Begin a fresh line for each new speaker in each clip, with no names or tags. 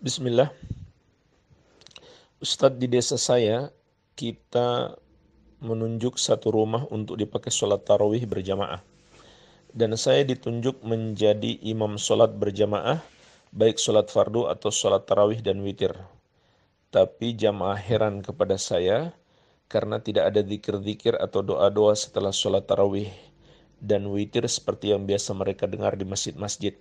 Bismillah. Ustadz, di desa saya, kita menunjuk satu rumah untuk dipakai sholat tarawih berjamaah. Dan saya ditunjuk menjadi imam sholat berjamaah, baik sholat fardu atau sholat tarawih dan witir. Tapi jamaah heran kepada saya, karena tidak ada zikir-zikir atau doa-doa setelah sholat tarawih dan witir seperti yang biasa mereka dengar di masjid-masjid.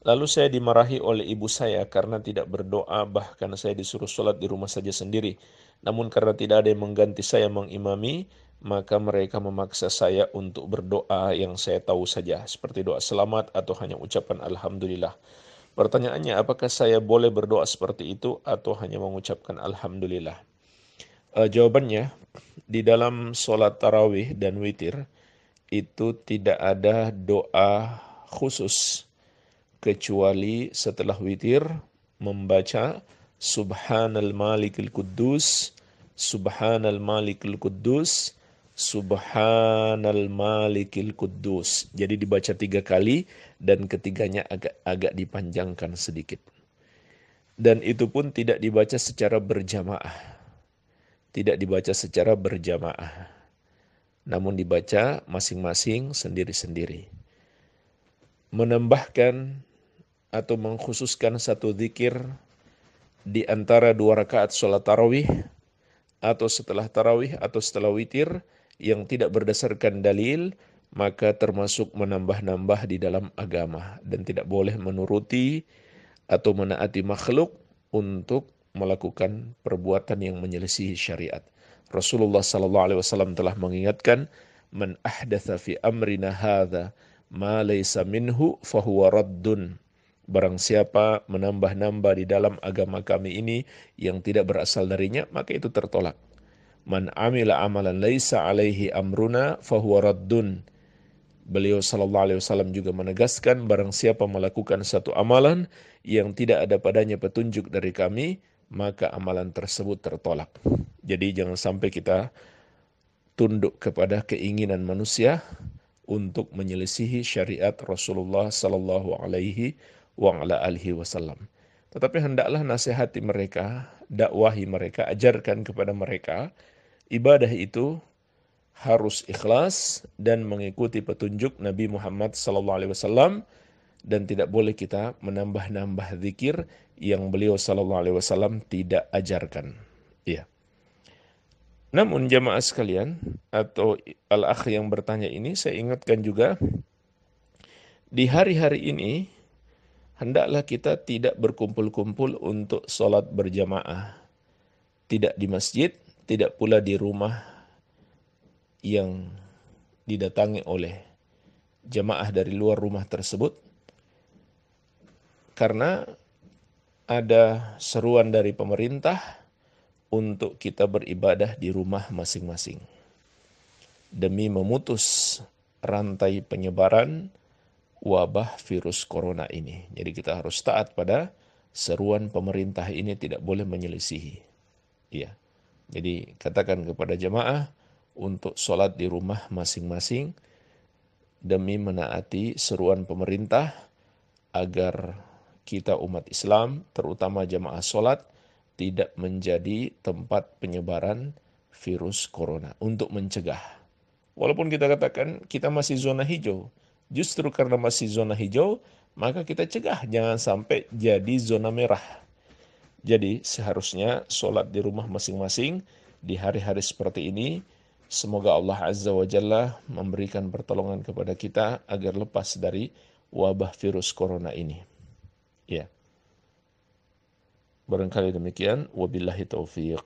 Lalu saya dimarahi oleh ibu saya karena tidak berdoa, bahkan saya disuruh sholat di rumah saja sendiri. Namun karena tidak ada yang mengganti saya mengimami, maka mereka memaksa saya untuk berdoa yang saya tahu saja, seperti doa selamat atau hanya ucapan Alhamdulillah. Pertanyaannya, apakah saya boleh berdoa seperti itu atau hanya mengucapkan Alhamdulillah? Jawabannya, di dalam sholat tarawih dan witir, itu tidak ada doa khusus kecuali setelah witir membaca Subhanal Malikil Quddus, Subhanal Malikil Quddus, Subhanal Malikil Quddus. Jadi dibaca 3 kali dan ketiganya agak dipanjangkan sedikit. Dan itu pun tidak dibaca secara berjamaah. Tidak dibaca secara berjamaah. Namun dibaca masing-masing sendiri-sendiri. Menambahkan atau mengkhususkan satu zikir di antara 2 rakaat sholat tarawih atau setelah tarawih atau setelah witir yang tidak berdasarkan dalil, maka termasuk menambah-nambah di dalam agama dan tidak boleh menuruti atau menaati makhluk untuk melakukan perbuatan yang menyelisihi syariat. Rasulullah SAW telah mengingatkan, "Man ahdatha fi amrina hadza ma laysa minhu fahuwa raddun." Barang siapa menambah-nambah di dalam agama kami ini yang tidak berasal darinya, maka itu tertolak. Man amila amalan laisa alaihi amruna fahuwa raddun. Beliau sallallahu alaihi wasallam juga menegaskan, barang siapa melakukan satu amalan yang tidak ada padanya petunjuk dari kami, maka amalan tersebut tertolak. Jadi jangan sampai kita tunduk kepada keinginan manusia untuk menyelisihi syariat Rasulullah sallallahu alaihi wasallam. Tetapi hendaklah nasihati mereka, dakwahi mereka, ajarkan kepada mereka, ibadah itu harus ikhlas dan mengikuti petunjuk Nabi Muhammad SAW, dan tidak boleh kita menambah-nambah zikir yang beliau SAW tidak ajarkan. Ya. Namun jamaah sekalian atau al-akh yang bertanya ini, saya ingatkan juga di hari-hari ini hendaklah kita tidak berkumpul-kumpul untuk sholat berjamaah. Tidak di masjid, tidak pula di rumah yang didatangi oleh jamaah dari luar rumah tersebut, karena ada seruan dari pemerintah untuk kita beribadah di rumah masing-masing demi memutus rantai penyebaran wabah virus corona ini. Jadi kita harus taat pada seruan pemerintah ini, tidak boleh menyelisihi. Ya. Jadi katakan kepada jamaah untuk sholat di rumah masing-masing demi menaati seruan pemerintah agar kita umat Islam, terutama jamaah sholat, tidak menjadi tempat penyebaran virus corona, untuk mencegah. Walaupun kita katakan kita masih zona hijau, justru karena masih zona hijau, maka kita cegah jangan sampai jadi zona merah. Jadi seharusnya sholat di rumah masing-masing di hari-hari seperti ini. Semoga Allah Azza wa Jalla memberikan pertolongan kepada kita agar lepas dari wabah virus corona ini. Ya. Barangkali demikian. Wabillahi taufiq.